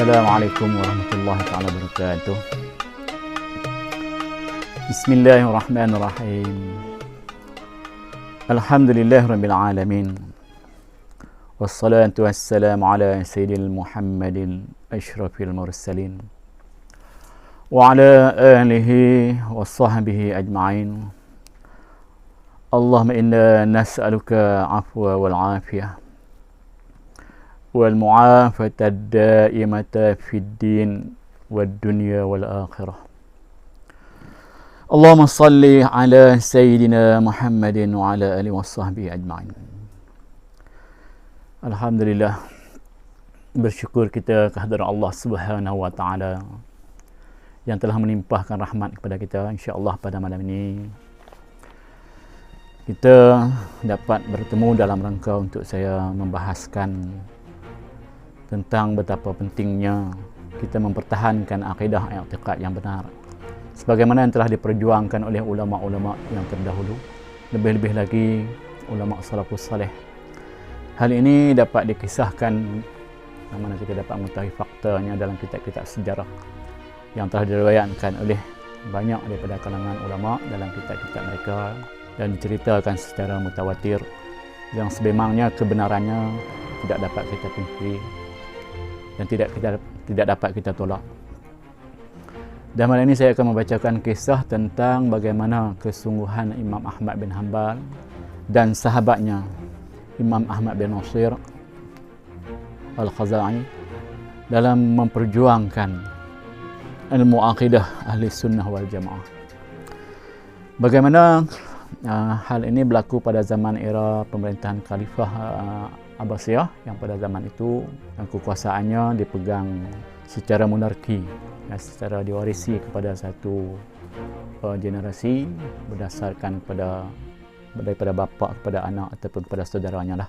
Assalamualaikum warahmatullahi taala wabarakatuh. Bismillahirrahmanirrahim. Alhamdulillahirabbil alamin. Wassalatu wassalamu ala sayyidil Muhammadil asyrafil mursalin wa ala alihi washabbihi ajma'in. Allahumma inna nas'aluka afwa wal afiyah wal mu'afata ad-da'imata fid din wad dunya wal akhirah. Allahumma salli ala sayyidina Muhammadin wa ala alihi washabbihi ajma'in. Alhamdulillah, bersyukur kita kehadirat Allah Subhanahu wa taala yang telah menimpahkan rahmat kepada kita. Insya-Allah pada malam ini kita dapat bertemu dalam rangka untuk saya membahaskan tentang betapa pentingnya kita mempertahankan akidah i'tiqad yang benar sebagaimana yang telah diperjuangkan oleh ulama-ulama yang terdahulu, lebih-lebih lagi ulama salafus saleh. Hal ini dapat dikisahkan mana kita dapat mengetahui faktanya dalam kitab-kitab sejarah yang telah diriwayatkan oleh banyak daripada kalangan ulama dalam kitab-kitab mereka dan diceritakan secara mutawatir yang sememangnya kebenarannya tidak dapat kita pungkiri dan tidak dapat kita tolak. Dan malam ini saya akan membacakan kisah tentang bagaimana kesungguhan Imam Ahmad bin Hanbal dan sahabatnya Imam Ahmad bin Nasir Al-Khazai dalam memperjuangkan ilmu akidah ahli sunnah wal jamaah. Bagaimana hal ini berlaku pada zaman era pemerintahan Khalifah Abbasiyah yang pada zaman itu kekuasaannya dipegang secara monarki, secara diwarisi kepada satu generasi berdasarkan daripada bapa kepada anak ataupun kepada saudaranya lah.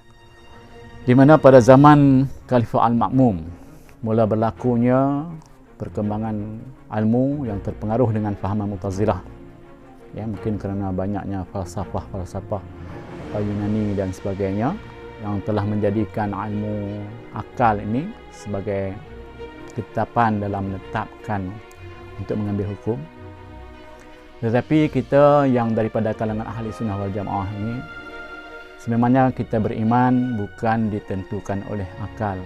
Di mana pada zaman Khalifah Al-Ma'mum mula berlakunya perkembangan ilmu yang terpengaruh dengan fahaman Mu'tazilah. Ya, mungkin kerana banyaknya falsafah Yunani dan sebagainya yang telah menjadikan ilmu akal ini sebagai ketetapan dalam menetapkan untuk mengambil hukum. Tetapi kita yang daripada kalangan ahli sunnah wal jamaah ini sememangnya kita beriman bukan ditentukan oleh akal.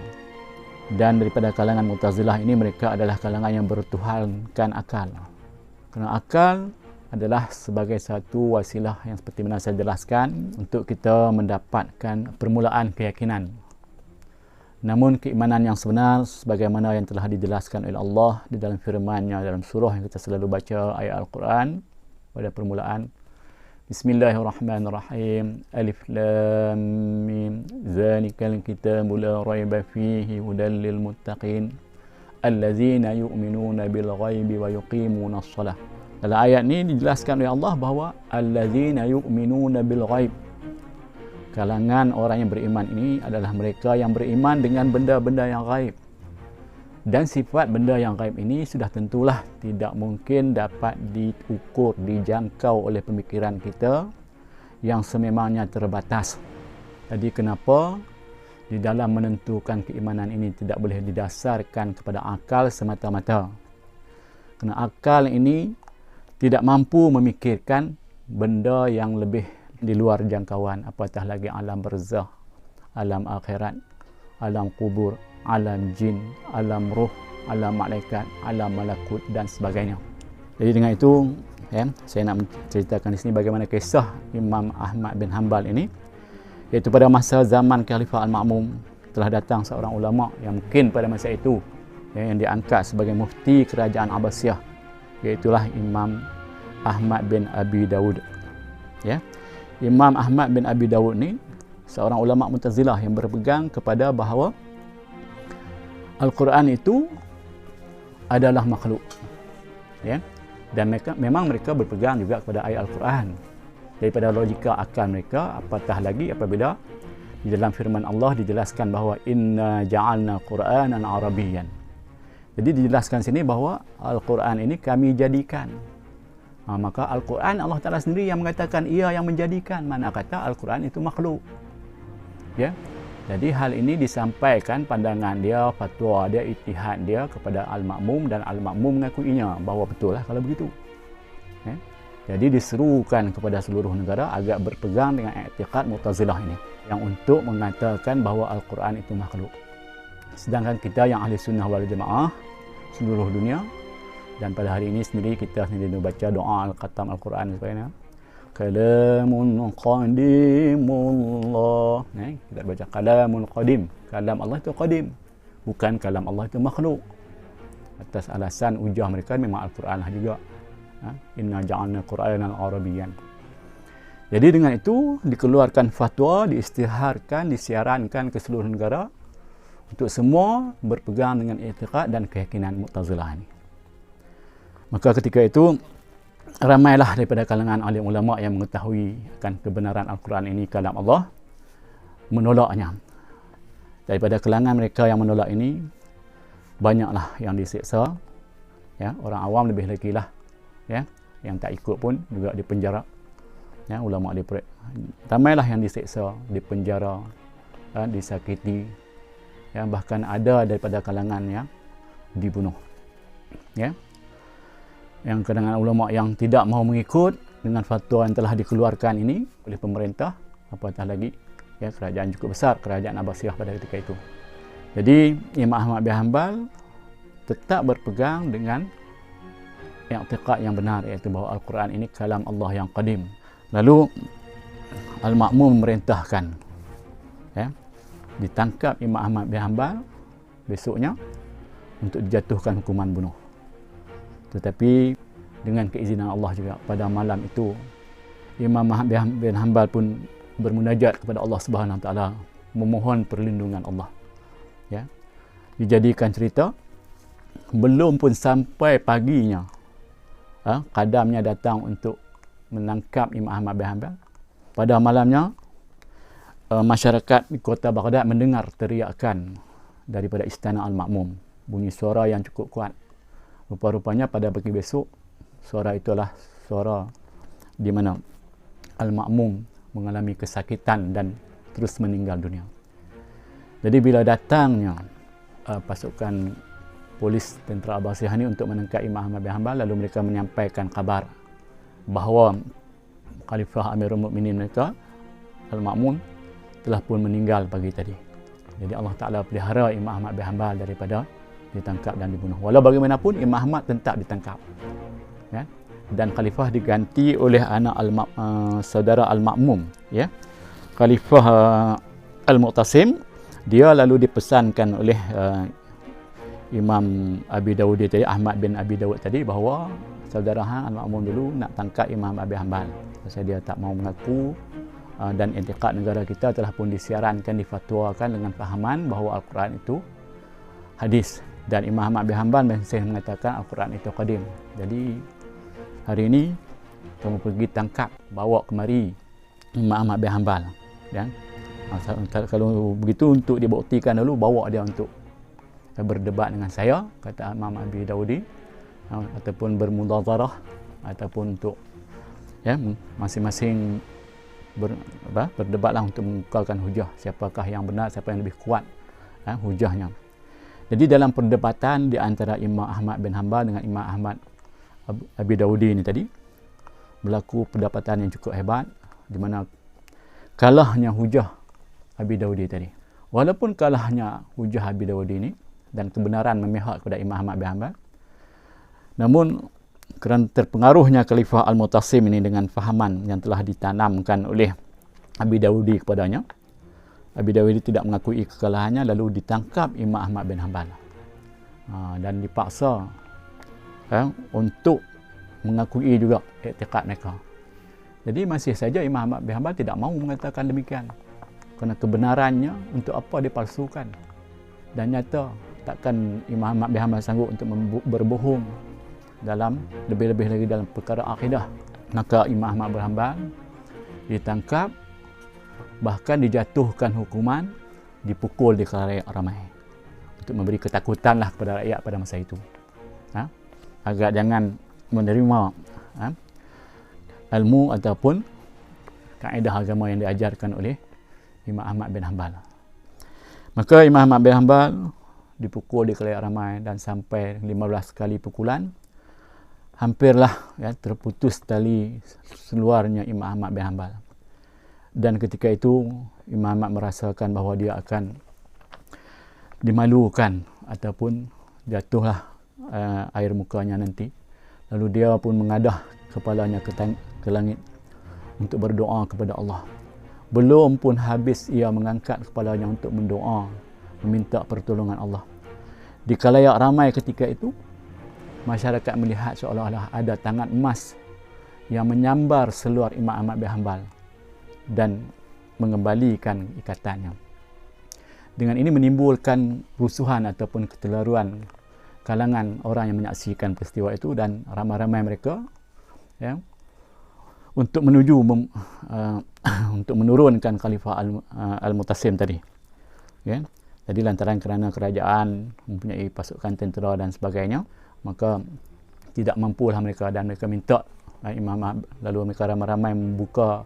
Dan daripada kalangan Mu'tazilah ini mereka adalah kalangan yang bertuhankan akal. Kerana akal adalah sebagai satu wasilah yang seperti mana saya jelaskan untuk kita mendapatkan permulaan keyakinan. Namun keimanan yang sebenar sebagaimana yang telah dijelaskan oleh Allah di dalam firman-Nya dalam surah yang kita selalu baca ayat Al-Quran pada permulaan. Bismillahirrahmanirrahim. Alif lam mim. Zalikal kitabu la raiba fihi hudal lil muttaqin allazina yu'minuna bil ghaibi wa yuqimuna shalah. Dalam ayat ini dijelaskan oleh Allah bahawa allazina yu'minuna bil ghaib. Kalangan orang yang beriman ini adalah mereka yang beriman dengan benda-benda yang gaib. Dan sifat benda yang gaib ini sudah tentulah tidak mungkin dapat diukur, dijangkau oleh pemikiran kita yang sememangnya terbatas. Jadi kenapa di dalam menentukan keimanan ini tidak boleh didasarkan kepada akal semata-mata? Kerana akal ini tidak mampu memikirkan benda yang lebih di luar jangkauan, apatah lagi alam barzakh, alam akhirat, alam kubur, alam jin, alam ruh, alam malaikat, alam malakut dan sebagainya. Jadi dengan itu saya nak menceritakan di sini bagaimana kisah Imam Ahmad bin Hanbal ini, iaitu pada masa zaman Khalifah Al-Ma'mum telah datang seorang ulama yang mungkin pada masa itu yang diangkat sebagai mufti kerajaan Abbasiyah, iaitulah Imam Ahmad bin Abi Dawud. Ya. Imam Ahmad bin Abi Dawud ni seorang ulama Mu'tazilah yang berpegang kepada bahawa Al-Quran itu adalah makhluk. Ya. Dan memang mereka berpegang juga kepada ayat Al-Quran. Daripada logika akal mereka, apatah lagi apabila di dalam firman Allah dijelaskan bahawa inna ja'alna Qur'anan Arabiyyan. Jadi dijelaskan sini bahawa Al-Quran ini kami jadikan. Maka Al-Quran Allah Ta'ala sendiri yang mengatakan ia yang menjadikan. Mana kata Al-Quran itu makhluk. Ya. Jadi hal ini disampaikan pandangan dia, fatwa dia, ijtihad dia kepada Al-Ma'mum, dan Al-Ma'mum mengakuinya bahawa betul lah kalau begitu. Jadi diserukan kepada seluruh negara agar berpegang dengan i'tiqad Mu'tazilah ini, yang untuk mengatakan bahawa Al-Quran itu makhluk. Sedangkan kita yang ahli sunnah wal jamaah seluruh dunia, dan pada hari ini sendiri kita sendiri baca doa Al-Khatam Al-Quran dan sebagainya, kalamun qadimullah. Kita baca kalamun qadim. Kalam Allah itu qadim, bukan kalam Allah itu makhluk. Atas alasan hujah mereka memang Al-Quran lah juga. Inna ja'alna Qur'anan Arabiyyan. Jadi dengan itu dikeluarkan fatwa, diisytiharkan, disiarankan ke seluruh negara untuk semua berpegang dengan i'tiqad dan keyakinan Mu'tazilah ini. Maka ketika itu ramailah daripada kalangan alim ulama yang mengetahui akan kebenaran Al-Quran ini kalam Allah menolaknya. Daripada kalangan mereka yang menolak ini, banyaklah yang disiksa, ya, orang awam lebih lagi lah, ya, yang tak ikut pun juga dipenjara, ya, ulama ramailah yang disiksa, dipenjara, ya, disakiti, ya, bahkan ada daripada kalangan yang dibunuh, ya. Yang kalangan ulama yang tidak mahu mengikut dengan fatwa yang telah dikeluarkan ini oleh pemerintah, apatah lagi, ya, kerajaan cukup besar, kerajaan Abbasiyah pada ketika itu. Jadi Imam Ahmad bin Hanbal tetap berpegang dengan i'tiqad yang benar, iaitu bahawa Al-Quran ini kalam Allah yang qadim. Lalu Al-Ma'mum memerintahkan, ya, ditangkap Imam Ahmad bin Hanbal besoknya untuk dijatuhkan hukuman bunuh. Tetapi dengan keizinan Allah juga, pada malam itu Imam Ahmad bin Hanbal pun bermunajat kepada Allah Subhanahu Wa Taala, memohon perlindungan Allah. Ya, dijadikan cerita, belum pun sampai paginya, Qadamnya datang untuk menangkap Imam Ahmad bin Hanbal. Pada malamnya, masyarakat di kota Baghdad mendengar teriakan daripada istana Al-Ma'mum, bunyi suara yang cukup kuat. Rupa-rupanya pada pagi besok, suara itulah suara di mana Al-Ma'mum mengalami kesakitan dan terus meninggal dunia. Jadi bila datangnya pasukan polis tentera Abbasiyah ini untuk menangkap Imam Ahmad bin Hanbal, lalu mereka menyampaikan kabar bahawa Khalifah Amirul Mukminin mereka, Al-Ma'mum, telah pun meninggal pagi tadi. Jadi Allah Ta'ala pelihara Imam Ahmad bin Hanbal daripada ditangkap dan dibunuh. Walau bagaimanapun Imam Ahmad tetap ditangkap, ya? Dan Khalifah diganti oleh anak saudara Al-Ma'mum, ya, Khalifah Al-Mu'tasim. Dia lalu dipesankan oleh Imam Abi Dawud tadi, Ahmad bin Abi Dawud tadi, bahawa saudara Al-Ma'mum dulu nak tangkap Imam Abi Hanbal. Pasal dia tak mau mengaku, dan i'tiqad negara kita telah pun disiarankan, difatwakan dengan fahaman bahawa Al-Quran itu hadis, dan Imam Ahmad bin Hanbal masih mengatakan Al-Quran itu qadim. Jadi hari ini kamu pergi tangkap, bawa kemari Imam Ahmad bin Hanbal, ya. Kalau begitu, untuk dibuktikan dulu, bawa dia untuk berdebat dengan saya, kata Imam Abi Dawudi, ataupun bermunazarah, ataupun untuk, ya, masing-masing berdebatlah untuk mengukalkan hujah, siapakah yang benar, siapa yang lebih kuat hujahnya. Jadi dalam perdebatan di antara Imam Ahmad bin Hanbal dengan Imam Ahmad Abi Dawudi ini tadi, berlaku perdebatan yang cukup hebat, di mana kalahnya hujah Abi Dawudi tadi. Walaupun kalahnya hujah Abi Dawudi ini dan kebenaran memihak kepada Imam Ahmad bin Hanbal, namun kerana terpengaruhnya Khalifah Al-Mu'tasim ini dengan fahaman yang telah ditanamkan oleh Abi Dawudi kepadanya, Abi Dawudi tidak mengakui kekalahannya, lalu ditangkap Imam Ahmad bin Hanbal, dan dipaksa untuk mengakui juga i'tiqad mereka. Jadi masih saja Imam Ahmad bin Hanbal tidak mahu mengatakan demikian, kerana kebenarannya untuk apa dipalsukan. Dan nyata takkan Imam Ahmad bin Hanbal sanggup untuk berbohong dalam, lebih-lebih lagi dalam perkara akidah. Maka Imam Ahmad bin Hanbal ditangkap, bahkan dijatuhkan hukuman, dipukul di khalayak ramai, untuk memberi ketakutanlah kepada rakyat pada masa itu, agar jangan menerima ilmu ataupun kaedah agama yang diajarkan oleh Imam Ahmad bin Hanbal. Maka Imam Ahmad bin Hanbal dipukul di khalayak ramai dan sampai 15 kali pukulan hampirlah terputus tali seluarnya Imam Ahmad bin Hanbal. Dan ketika itu Imam Ahmad merasakan bahawa dia akan dimalukan ataupun jatuhlah air mukanya nanti. Lalu dia pun mengadah kepalanya ke langit untuk berdoa kepada Allah. Belum pun habis ia mengangkat kepalanya untuk mendoa, meminta pertolongan Allah. Di khalayak ramai ketika itu, masyarakat melihat seolah-olah ada tangan emas yang menyambar seluar Imam Ahmad bin Hanbal dan mengembalikan ikatannya. Dengan ini menimbulkan rusuhan ataupun ketelaruan kalangan orang yang menyaksikan peristiwa itu, dan ramai-ramai mereka untuk menuju untuk menurunkan Khalifah Al-Mu'tasim tadi. Jadi lantaran kerana kerajaan mempunyai pasukan tentera dan sebagainya, maka tidak mampulah mereka, dan mereka minta Imam Ahmad, lalu mereka ramai-ramai membuka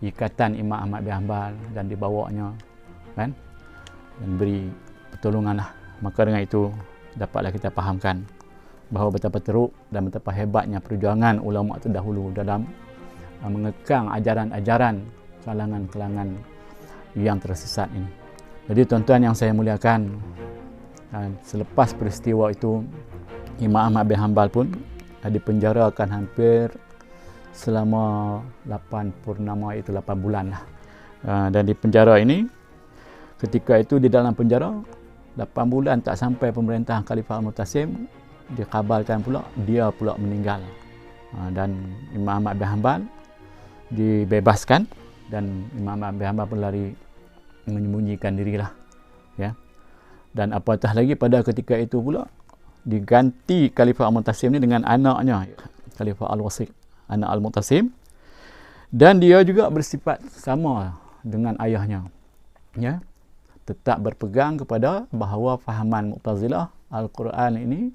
ikatan Imam Ahmad bin Hanbal dan dibawanya dan beri pertolongan lah. Maka dengan itu dapatlah kita fahamkan bahawa betapa teruk dan betapa hebatnya perjuangan ulama terdahulu dalam mengekang ajaran-ajaran kalangan-kalangan yang tersesat ini. Jadi tuan-tuan yang saya muliakan, selepas peristiwa itu Imam Ahmad bin Hanbal pun dipenjarakan hampir selama 8 purnama, itu 8 bulan lah. Dan di penjara ini, ketika itu di dalam penjara 8 bulan tak sampai pemerintahan Khalifah Al-Mu'tasim dikabarkan pula dia pula meninggal. Dan Imam Ahmad bin Hanbal dibebaskan, dan Imam Ahmad bin Hanbal pun lari menyembunyikan dirilah. Dan apatah lagi pada ketika itu pula diganti Khalifah Al-Mu'tasim ni dengan anaknya, Khalifah Al-Wasiq, anak Al-Mu'tasim, dan dia juga bersifat sama dengan ayahnya, tetap berpegang kepada bahawa fahaman Mu'tazilah Al-Quran ini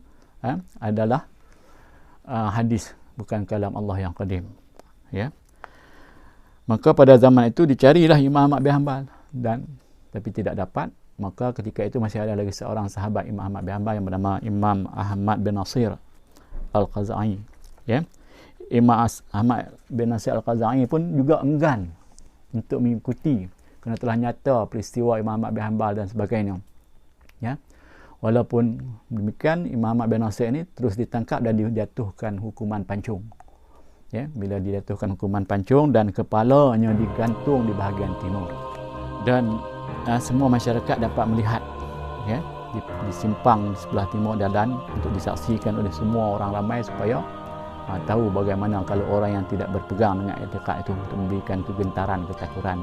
adalah hadis, bukan kalam Allah yang qadim. Maka pada zaman itu dicarilah Imam Ahmad bin Hanbal, tapi tidak dapat. Maka ketika itu masih ada lagi seorang sahabat Imam Ahmad bin Hanbal yang bernama Imam Ahmad bin Nasir Al-Qaza'i. Imam Ahmad bin Nasir Al-Qaza'i pun juga enggan untuk mengikuti kerana telah nyata peristiwa Imam Ahmad bin Hanbal dan sebagainya. Walaupun demikian, Imam Ahmad bin Nasir ini terus ditangkap dan dijatuhkan hukuman pancung. Bila dijatuhkan hukuman pancung dan kepalanya digantung di bahagian timur. Dan semua masyarakat dapat melihat di simpang di sebelah timur dan untuk disaksikan oleh semua orang ramai supaya tahu bagaimana kalau orang yang tidak berpegang dengan i'tiqad itu, untuk memberikan kegentaran, ketakutan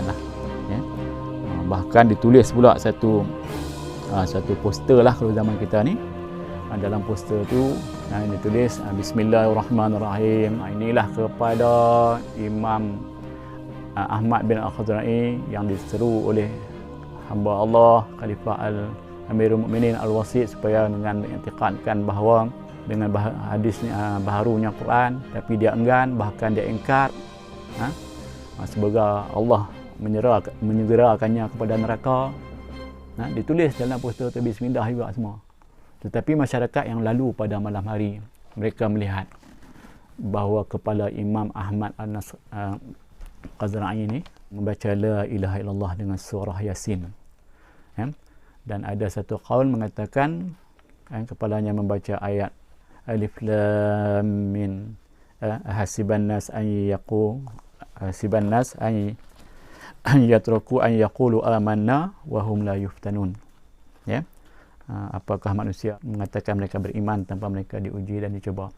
lah. Bahkan ditulis pula satu poster lah kalau zaman kita ni. Dalam poster tu ditulis Bismillahirrahmanirrahim. Inilah kepada Imam Ahmad bin Al-Khazra'i yang diseru oleh hamba Allah Khalifah Amirul Mukminin Al-Wasiq supaya dengan mengiktikadkan bahawa dengan hadisnya baharunya Quran, tapi dia enggan, bahkan dia ingkar semoga Allah menyegerakannya kepada neraka. Ditulis dalam poster tu bismillah juga semua. Tetapi masyarakat yang lalu pada malam hari, mereka melihat bahawa kepala Imam Ahmad Al-Qazra'i ini membaca la ilaha illallah dengan surah Yasin. Dan ada satu qaul mengatakan kepalanya membaca ayat Alif Lam Mim hasiban nas an yatruku an yaqulu amanna wa hum la yuftanun. Apakah manusia mengatakan mereka beriman tanpa mereka diuji dan dicuba?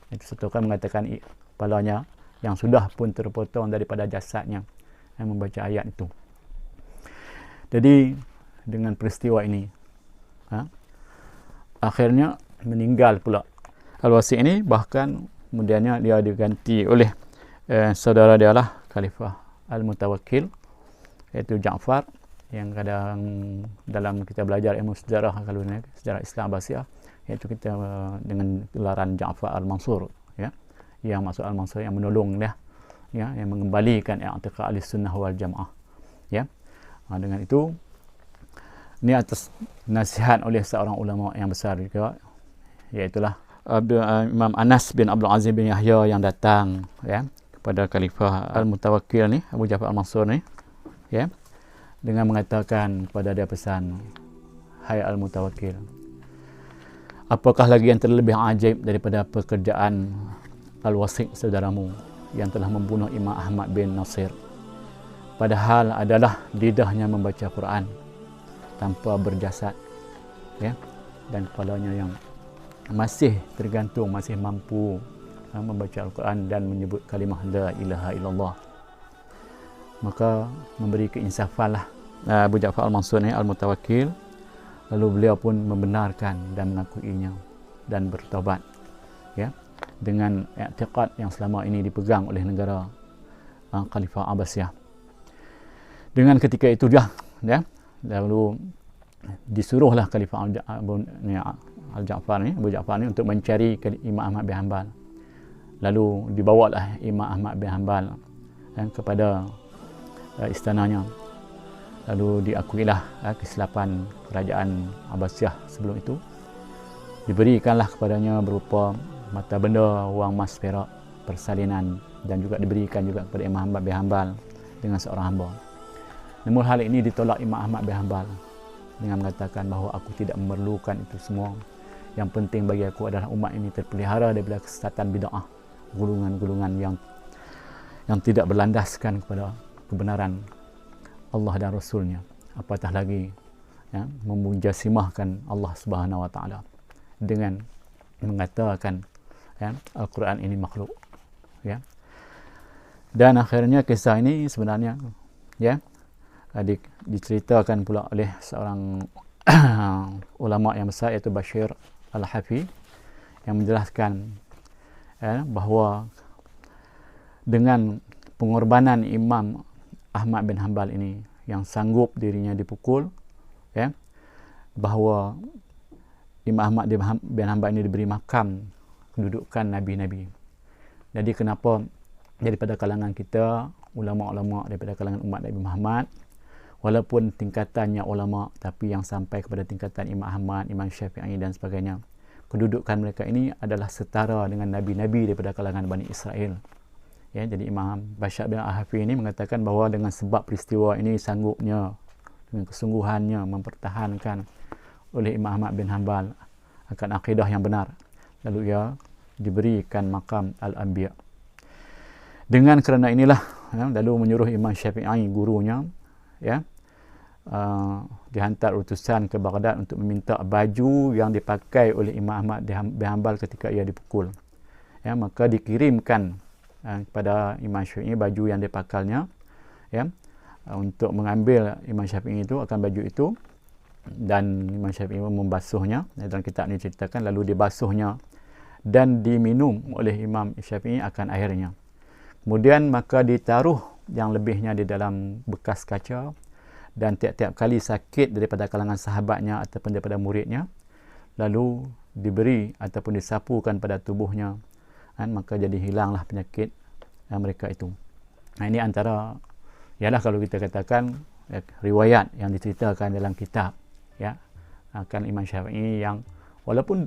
Itu satu kan mengatakan kepalanya yang sudah pun terpotong daripada jasadnya yang membaca ayat itu. Jadi dengan peristiwa ini akhirnya meninggal pula Al-Wasiq ini. Bahkan kemudiannya dia diganti oleh saudara dia lah, Khalifah Al-Mutawakkil, iaitu Ja'far, yang kadang dalam kita belajar ilmu sejarah, kalau ni sejarah Islam Abbasiyah, iaitu kita dengan gelaran Ja'far Al-Mansur, yang maksud Al-Mansur yang menolong dia, yang mengembalikan i'tiqad Ahlussunnah wal Jamaah. Dengan itu Ini atas nasihat oleh seorang ulama yang besar juga, iaitulah Imam Anas bin Abdul Aziz bin Yahya yang datang ya kepada Khalifah Al-Mutawakkil ni, Abu Ja'far Al-Mansur ni, ya, dengan mengatakan kepada dia pesan, hai Al-Mutawakkil, apakah lagi yang terlebih ajaib daripada pekerjaan Al-Wasiq saudaramu yang telah membunuh Imam Ahmad bin Nasir, padahal adalah lidahnya membaca Quran tanpa berjasad, ya, dan kepalanya yang masih tergantung, masih mampu membaca Al-Quran dan menyebut kalimah la ilaha illallah. Maka memberi keinsafanlah Abu Ja'far Al-Mansur ni, Al-Mutawakkil, lalu beliau pun membenarkan dan mengakuinya dan bertaubat, ya, dengan i'tiqad yang selama ini dipegang oleh negara Khalifah Abbasiyah. Dengan ketika itu dia, ya, lalu disuruhlah Khalifah Al-Ja'far ni, Abu Ja'far ni, untuk mencari Imam Ahmad bin Hanbal. Lalu dibawalah Imam Ahmad bin Hanbal kepada istananya. Lalu diakuilah kesilapan kerajaan Abbasiyah sebelum itu. Diberikanlah kepadanya berupa mata benda, wang emas, perak, persalinan, dan juga diberikan juga kepada Imam Ahmad bin Hanbal dengan seorang hamba. Namun hal ini ditolak Imam Ahmad bin Hanbal dengan mengatakan bahawa aku tidak memerlukan itu semua. Yang penting bagi aku adalah umat ini terpelihara daripada kesesatan bid'ah, gulungan-gulungan yang tidak berlandaskan kepada kebenaran Allah dan Rasulnya, apatah lagi ya, memujasimahkan Allah Subhanahu Wa Taala dengan mengatakan ya, Al-Quran ini makhluk, ya. Dan akhirnya kisah ini sebenarnya ya diceritakan pula oleh seorang ulama yang besar, iaitu Bashir Al-Hafi, yang menjelaskan ya, bahawa dengan pengorbanan Imam Ahmad bin Hanbal ini yang sanggup dirinya dipukul, ya, bahawa Imam Ahmad bin Hanbal ini diberi makam kedudukan Nabi-Nabi. Jadi kenapa daripada kalangan kita, ulama-ulama daripada kalangan umat Nabi Muhammad, walaupun tingkatannya ulama, tapi yang sampai kepada tingkatan Imam Ahmad, Imam Syafi'i dan sebagainya, kedudukan mereka ini adalah setara dengan Nabi-Nabi daripada kalangan Bani Israel. Ya, jadi Imam Bashir bin Al-Hafi ini mengatakan bahawa dengan sebab peristiwa ini sanggupnya, dengan kesungguhannya mempertahankan oleh Imam Ahmad bin Hanbal akan akidah yang benar, lalu ia diberikan makam Al-Anbiya. Dengan kerana inilah ya, lalu menyuruh Imam Syafi'i, gurunya, ya, dihantar utusan ke Baghdad untuk meminta baju yang dipakai oleh Imam Ahmad bin Hanbal ketika ia dipukul. Ya, maka dikirimkan kepada Imam Syafi'i baju yang dipakalnya, ya, untuk mengambil Imam Syafi'i itu akan baju itu, dan Imam Syafi'i membasuhnya. Dalam kitab ini ceritakan, lalu dibasuhnya dan diminum oleh Imam Syafi'i akan airnya. Kemudian maka ditaruh yang lebihnya di dalam bekas kaca, dan tiap-tiap kali sakit daripada kalangan sahabatnya ataupun daripada muridnya, lalu diberi ataupun disapukan pada tubuhnya, maka jadi hilanglah penyakit mereka itu. Nah, ini antara, ialah kalau kita katakan riwayat yang diceritakan dalam kitab, ya, akan Imam Syafi'i, yang walaupun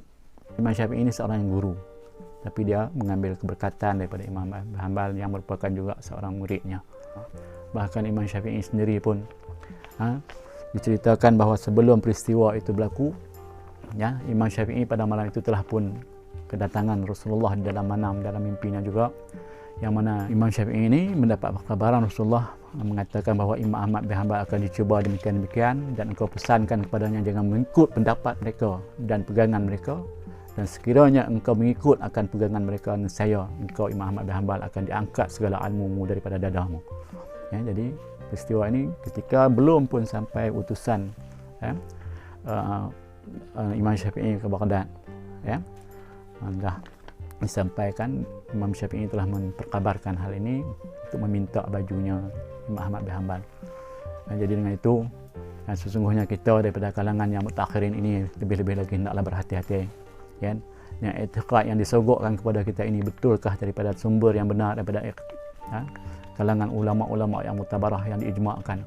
Imam Syafi'i ini seorang yang guru, tapi dia mengambil keberkatan daripada Imam Hanbal yang merupakan juga seorang muridnya. Bahkan Imam Syafi'i sendiri pun diceritakan bahawa sebelum peristiwa itu berlaku, ya, Imam Syafi'i pada malam itu telah pun kedatangan Rasulullah di dalam manam, dalam mimpinya juga, yang mana Imam Syafi'i ini mendapat kabaran Rasulullah mengatakan bahawa Imam Ahmad bin Hanbal akan dicuba demikian-demikian, dan engkau pesankan kepadanya jangan mengikut pendapat mereka dan pegangan mereka, dan sekiranya engkau mengikut akan pegangan mereka, nescaya engkau Imam Ahmad bin Hanbal akan diangkat segala ilmu daripada dadamu. Ya, jadi peristiwa ini ketika belum pun sampai utusan ya, Imam Syafi'i ke Baghdad, ya, dah disampaikan, Imam Syafi'i telah memperkabarkan hal ini untuk meminta bajunya Imam Ahmad bin Hanbal. Jadi dengan itu, sesungguhnya kita daripada kalangan yang mutakhirin ini lebih-lebih lagi hendaklah berhati-hati, ya. Yang i'tiqad yang disogokkan kepada kita ini betulkah daripada sumber yang benar, daripada kalangan ulama-ulama yang mutabarah, yang diijma'kan,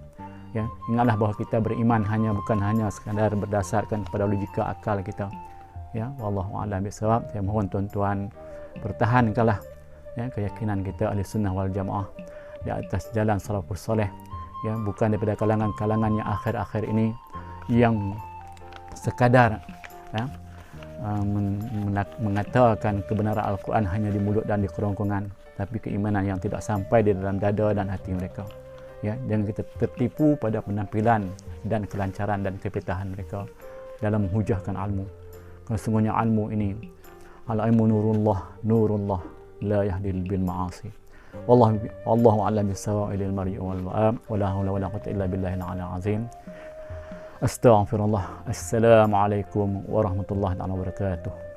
Ya, ingatlah bahawa kita beriman bukan hanya sekadar berdasarkan pada logika akal kita. Ya, wallahu a'lam bishawab. Saya mohon tuan-tuan pertahankanlah ya keyakinan kita ahli sunnah wal jamaah di atas jalan salafus saleh, ya, bukan daripada kalangan-kalangan yang akhir-akhir ini yang sekadar ya, mengatakan kebenaran Al-Quran hanya di mulut dan di kerongkongan, tapi keimanan yang tidak sampai di dalam dada dan hati mereka. Ya, jangan kita tertipu pada penampilan dan kelancaran dan kepitahan mereka dalam menghujahkan ilmu. Kerana sesungguhnya ilmu ini, al-ilmu nurullah la yahdi bil ma'asi. Wallahu a'lam bis-shawab. Ilal mar'i wal ma'ab. Wala haula wala quwwata illa billahil 'aliyyil 'azim. Astaghfirullah. Assalamualaikum warahmatullahi wabarakatuh.